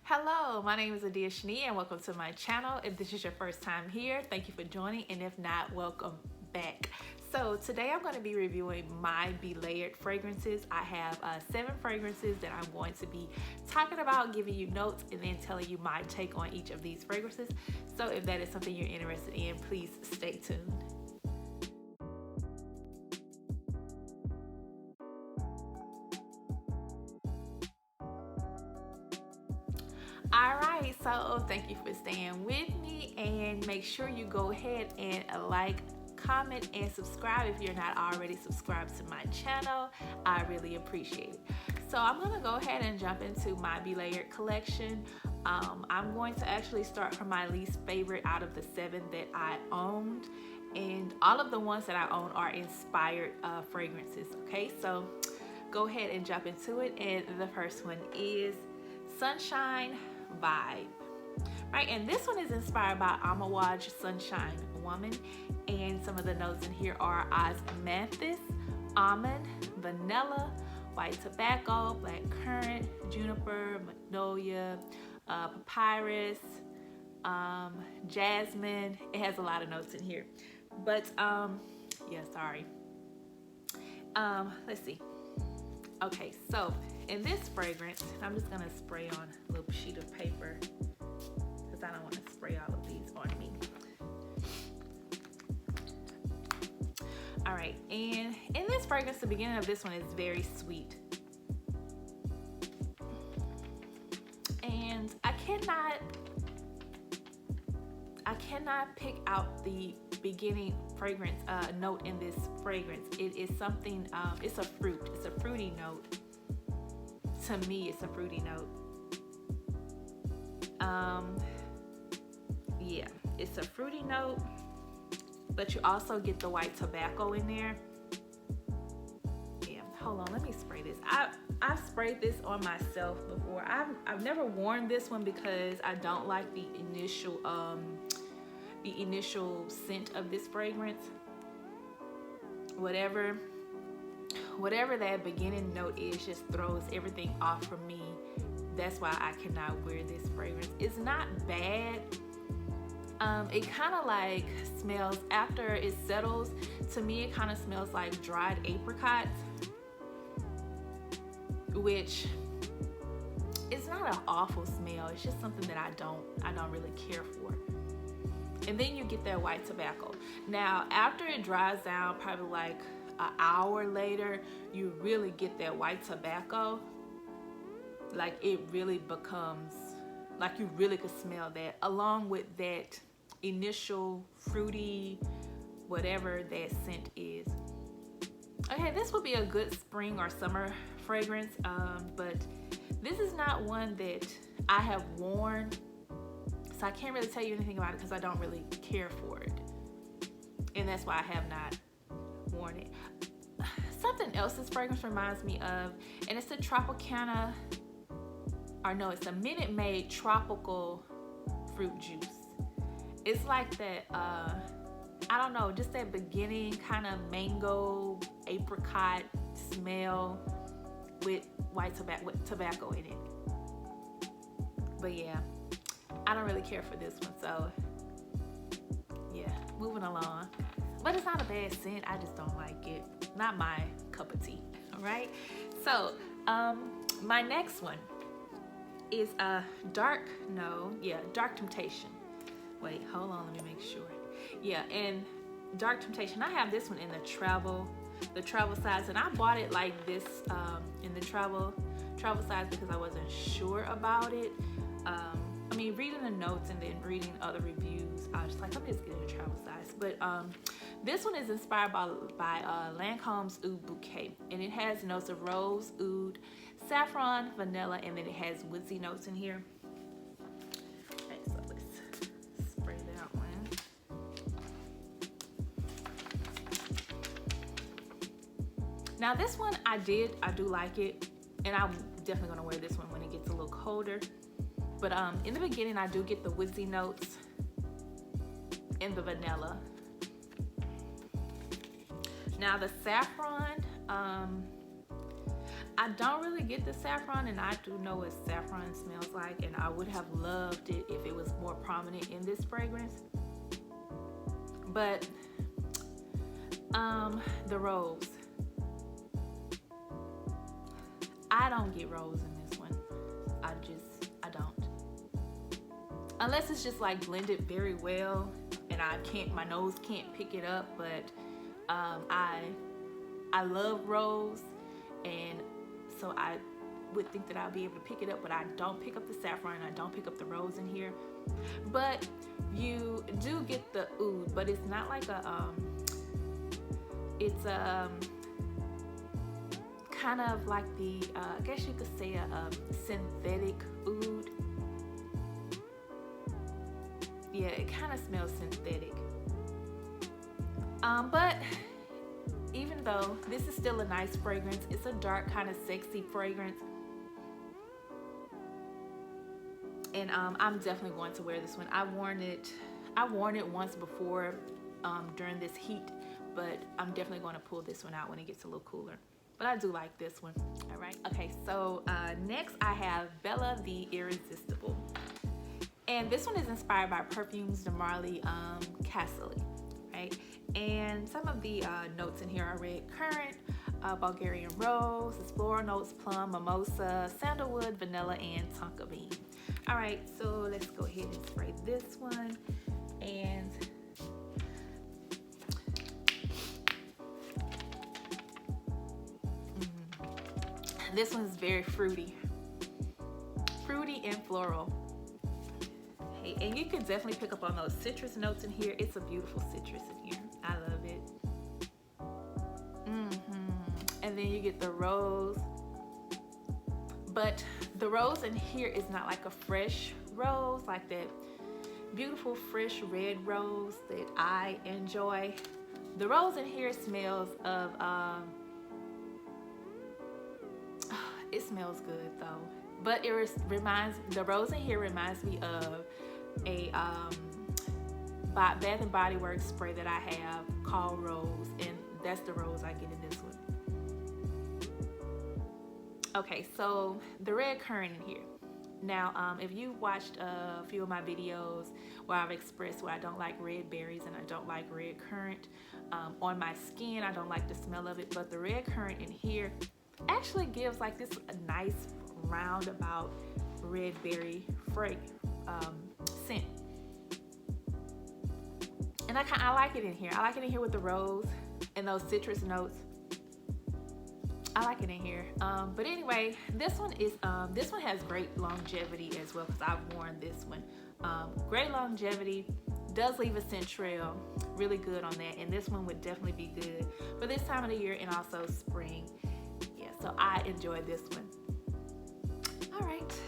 Hello, my name is Adia Shani and welcome to my channel. If this is your first time here, thank you for joining, and if not, welcome back. So today I'm going to be reviewing my Belayed fragrances. I have 7 fragrances that I'm going to be talking about, giving you notes, and then telling you my take on each of these fragrances. So if that is something you're interested in, please stay tuned. Alright, so thank you for staying with me, and make sure you go ahead and like, comment, and subscribe if you're not already subscribed to my channel. I really appreciate it. So I'm going to go ahead and jump into my Belayed collection. I'm going to actually start from my least favorite out of the 7 that I owned, and all of the ones that I own are inspired fragrances. Okay, so go ahead and jump into it, and the first one is Sunshine Vibe. Right, and this one is inspired by Amawaj Sunshine Woman, and some of the notes in here are osmanthus, almond, vanilla, white tobacco, black currant, juniper, magnolia, papyrus, jasmine. It has a lot of notes in here, but yeah, sorry. Let's see. Okay, so in this fragrance, I'm just gonna spray on a little sheet of paper because I don't want to spray all of these on me. All right, and in this fragrance, the beginning of this one is very sweet, and I cannot pick out the beginning fragrance note in this fragrance. It is something, it's a fruity note. To me, it's a fruity note. Yeah, it's a fruity note, but you also get the white tobacco in there. Yeah, hold on, let me spray this. I've sprayed this on myself before. I've never worn this one because I don't like the initial scent of this fragrance. Whatever that beginning note is just throws everything off for me. That's why I cannot wear this fragrance. It's not bad. It kind of like smells, after it settles, to me it kind of smells like dried apricots, which it's not an awful smell. It's just something that I don't really care for. And then you get that white tobacco. Now, after it dries down, probably like an hour later, you really get that white tobacco. Like, it really becomes, like, you really could smell that, along with that initial fruity, whatever that scent is. Okay, this would be a good spring or summer fragrance, but this is not one that I have worn, so I can't really tell you anything about it because I don't really care for it, and that's why I have not worn it. Something else this fragrance reminds me of, and it's a Tropicana, or no, it's a Minute Maid tropical fruit juice. It's like that, I don't know, just that beginning kind of mango apricot smell with white tobacco in it. But yeah, I don't really care for this one, so yeah, moving along. But it's not a bad scent, I just don't like it. Not my cup of tea, all right? So, my next one is Dark Temptation. Wait, hold on, let me make sure. Yeah, and Dark Temptation, I have this one in the travel size, and I bought it like this in the travel size because I wasn't sure about it. I mean, reading the notes and then reading other reviews, I was just like, let me just get it a travel size. But this one is inspired by Lancome's Oud Bouquet, and it has notes of rose, oud, saffron, vanilla, and then it has woodsy notes in here. Okay, so let's spray that one. Now this one I do like it, and I'm definitely gonna wear this one when it gets a little colder. But in the beginning, I do get the woodsy notes and the vanilla. Now the saffron, I don't really get the saffron, and I do know what saffron smells like, and I would have loved it if it was more prominent in this fragrance. But the rose, I don't get rose in this one. I don't. Unless it's just like blended very well and my nose can't pick it up, but I love rose, and so I would think that I'll be able to pick it up, but I don't pick up the saffron, I don't pick up the rose in here. But you do get the oud, but it's not like it's kind of like the I guess you could say a synthetic oud. Yeah, it kind of smells synthetic. But even though this is still a nice fragrance, it's a dark kind of sexy fragrance, and I'm definitely going to wear this one. I worn it once before during this heat, but I'm definitely going to pull this one out when it gets a little cooler. But I do like this one. All right. Okay, so next I have Bella the Irresistible. And this one is inspired by perfumes de Marly Castle, right? And some of the notes in here are red currant, Bulgarian rose, floral notes, plum, mimosa, sandalwood, vanilla, and tonka bean. All right, so let's go ahead and spray this one. And this one's very fruity and floral. Hey, and you can definitely pick up on those citrus notes in here. It's a beautiful citrus in here. I love it. And then you get the rose, but the rose in here is not like a fresh rose, like that beautiful fresh red rose that I enjoy. The rose in here smells of it smells good though, but the rose in here reminds me of a Bath and Body Works spray that I have called Rose, and that's the rose I get in this one. Okay, so the red currant in here. Now, if you watched a few of my videos where I've expressed why I don't like red berries and I don't like red currant on my skin, I don't like the smell of it, but the red currant in here actually gives like this a nice roundabout red berry scent. And I like it in here. I like it in here with the rose and those citrus notes. I like it in here. But anyway, this one has great longevity as well, because I've worn this one. Great longevity, does leave a scent trail, really good on that. And this one would definitely be good for this time of the year and also spring. Yeah, so I enjoyed this one. All right,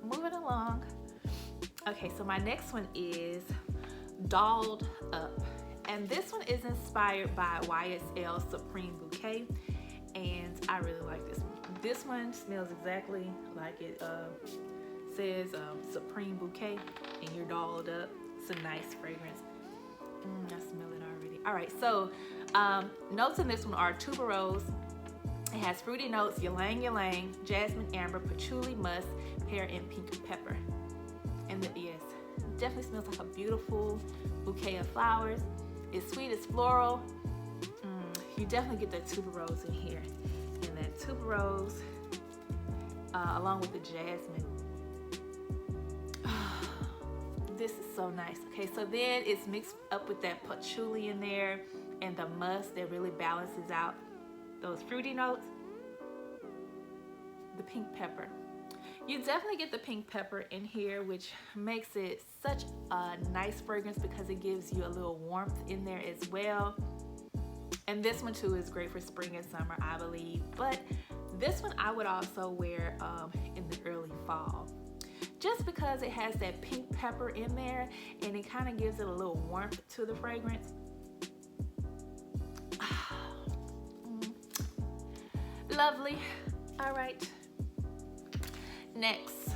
moving along. Okay, so my next one is Dolled Up. And this one is inspired by YSL Supreme Bouquet. And I really like this one. This one smells exactly like it says Supreme Bouquet, and you're dolled up. It's a nice fragrance. I smell it already. All right, so notes in this one are tuberose. It has fruity notes, ylang ylang, jasmine, amber, patchouli, musk, pear, and pink pepper. And yes, definitely smells like a beautiful bouquet of flowers. It's sweet, it's floral. You definitely get that tuberose in here. And that tuberose, along with the jasmine. This is so nice. Okay, so then it's mixed up with that patchouli in there and the musk that really balances out those fruity notes. The pink pepper. You definitely get the pink pepper in here, which makes it such a nice fragrance because it gives you a little warmth in there as well. And this one too is great for spring and summer, I believe. But this one I would also wear in the early fall, just because it has that pink pepper in there and it kind of gives it a little warmth to the fragrance. Lovely. All right. Next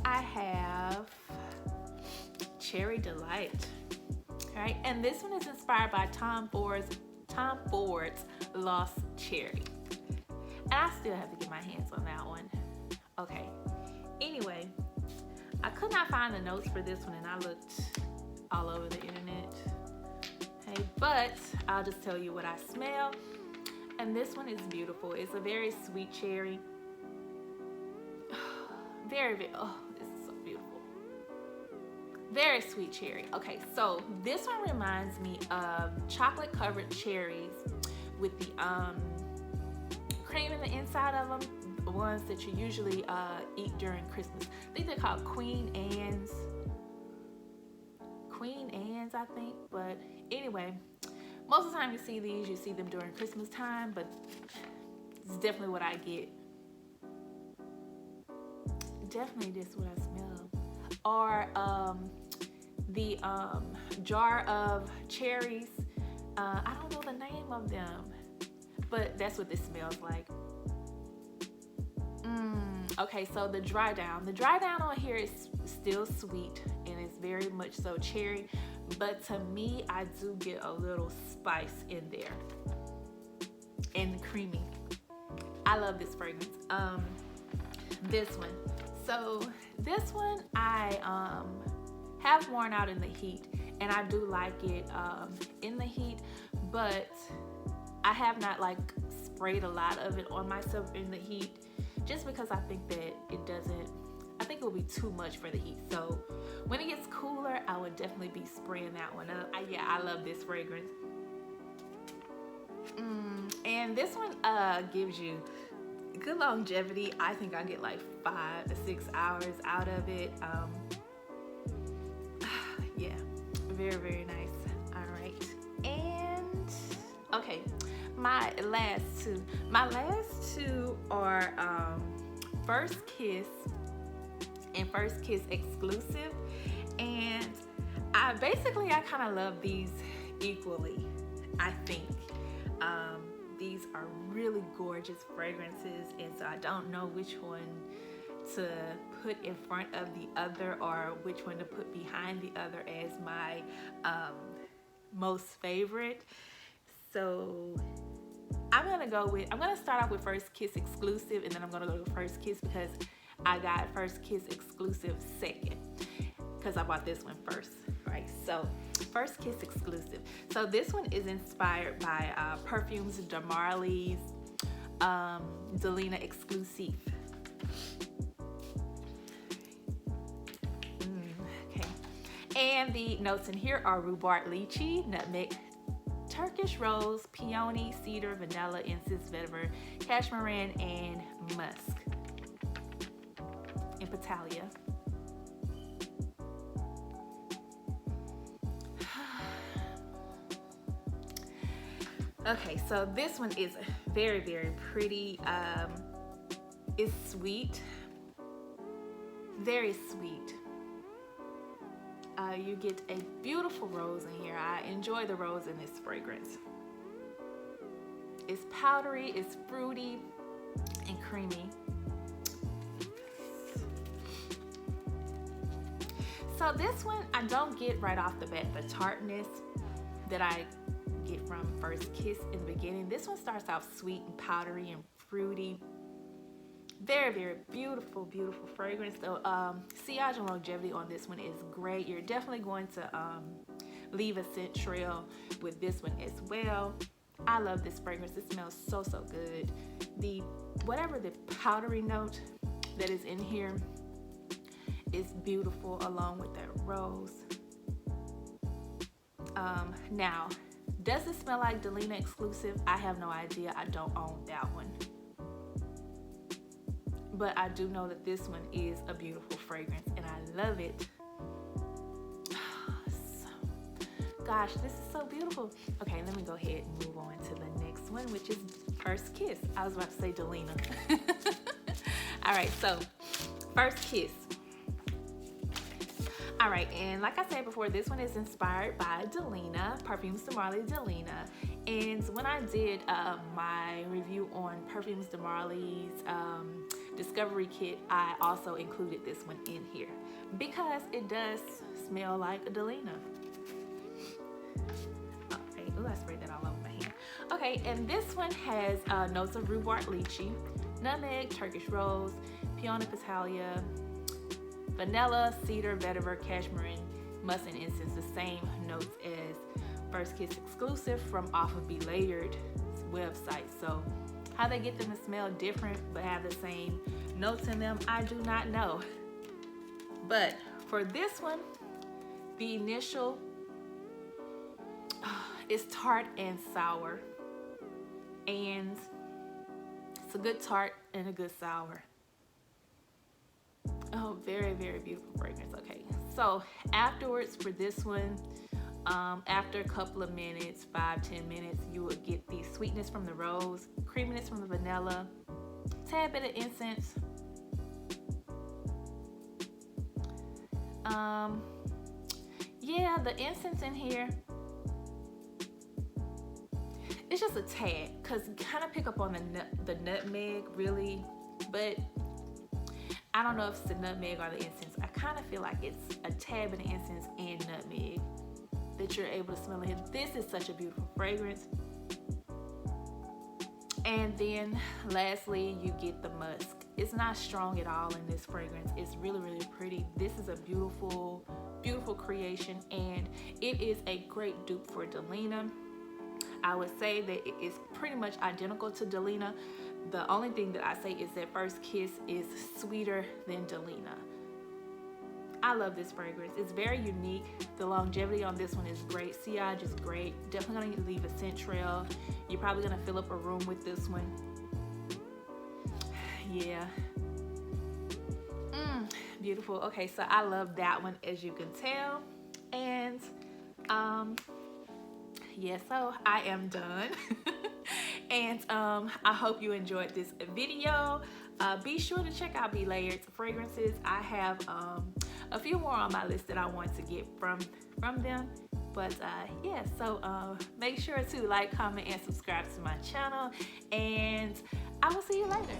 I have Cherry Delight. All right, and this one is inspired by Tom Ford's Lost Cherry. And I still have to get my hands on that one. Okay. Anyway, I could not find the notes for this one, and I looked all over the internet. Hey, but I'll just tell you what I smell. And this one is beautiful. It's a very sweet cherry. Very, very, oh, this is so beautiful. Very sweet cherry. Okay, so this one reminds me of chocolate covered cherries with the cream in the inside of them. The ones that you usually eat during Christmas. I think they're called Queen Anne's. Queen Anne's, I think. But anyway, most of the time you see these, you see them during Christmas time, but it's definitely what I get. Definitely this is what I smell. Or the jar of cherries. I don't know the name of them, but that's what this smells like. Okay, so the dry down. The dry down on here is still sweet and it's very much so cherry, but to me, I do get a little spice in there and creamy. I love this fragrance. This one. So this one I have worn out in the heat, and I do like it in the heat, but I have not like sprayed a lot of it on myself in the heat, just because I think that I think it will be too much for the heat. So when it gets cooler, I would definitely be spraying that one up. Yeah, I love this fragrance. And this one gives you good longevity. I think I get like 5 to 6 hours out of it. Yeah, very, very nice. All right. And okay, my last two are First Kiss and First Kiss Exclusive. And I kind of love these equally, I think. These are really gorgeous fragrances, and so I don't know which one to put in front of the other or which one to put behind the other as my most favorite. So I'm gonna start off with First Kiss Exclusive, and then I'm gonna go to First Kiss because I got First Kiss Exclusive second because I bought this one first, right? So First Kiss Exclusive. So this one is inspired by Perfumes de Marly's Delina Exclusive. Okay. And the notes in here are rhubarb, lychee, nutmeg, Turkish rose, peony, cedar, vanilla, incense, vetiver, cashmere, and musk. And Petalia. Okay, so this one is very, very pretty. It's sweet, very sweet. You get a beautiful rose in here. I enjoy the rose in this fragrance. It's powdery, it's fruity, and creamy. So this one, I don't get right off the bat the tartness that I get from First Kiss in the beginning. This one starts off sweet and powdery and fruity. Very, very beautiful, beautiful fragrance. So sillage and longevity on this one is great. You're definitely going to leave a scent trail with this one as well. I love this fragrance. It smells so, so good. Whatever the powdery note that is in here is beautiful along with that rose. Now, does it smell like Delina Exclusive? I have no idea. I don't own that one. But I do know that this one is a beautiful fragrance and I love it. Gosh, this is so beautiful. Okay, let me go ahead and move on to the next one, which is First Kiss. I was about to say Delina. All right, so First Kiss. All right, and like I said before, this one is inspired by Delina, Perfumes de Marly Delina. And when I did my review on Perfumes de Marly's Discovery Kit, I also included this one in here because it does smell like a Delina. Okay, ooh, I sprayed that all over my hand. Okay, and this one has notes of rhubarb lychee, nutmeg, Turkish rose, peony pitalia, vanilla, cedar, vetiver, cashmere, musk, and incense. The same notes as First Kiss exclusive from off of Belayed website. So how they get them to smell different but have the same notes in them, I do not know. But for this one, the initial is tart and sour, and it's a good tart and a good sour. Oh, very, very beautiful fragrance. Okay, so afterwards for this one, after a couple of minutes, 5-10 minutes, you will get the sweetness from the rose, creaminess from the vanilla, tad bit of incense, yeah, the incense in here, it's just a tad, because you kind of pick up on the nutmeg really, but I don't know if it's the nutmeg or the incense. I kind of feel like it's a tad bit of incense and nutmeg that you're able to smell in here. This is such a beautiful fragrance. And then lastly, you get the musk. It's not strong at all in this fragrance. It's really, really pretty. This is a beautiful, beautiful creation, and it is a great dupe for Delina. I would say that it is pretty much identical to Delina. The only thing that I say is that First Kiss is sweeter than Delina. I love this fragrance. It's very unique. The longevity on this one is great. Sillage is great. Definitely gonna leave a scent trail. You're probably gonna fill up a room with this one. Yeah. Beautiful. Okay, so I love that one, as you can tell. And yeah, so I am done. And I hope you enjoyed this video. Be sure to check out Belayed fragrances. I have a few more on my list that I want to get from them. But yeah, so make sure to like, comment, and subscribe to my channel. And I will see you later.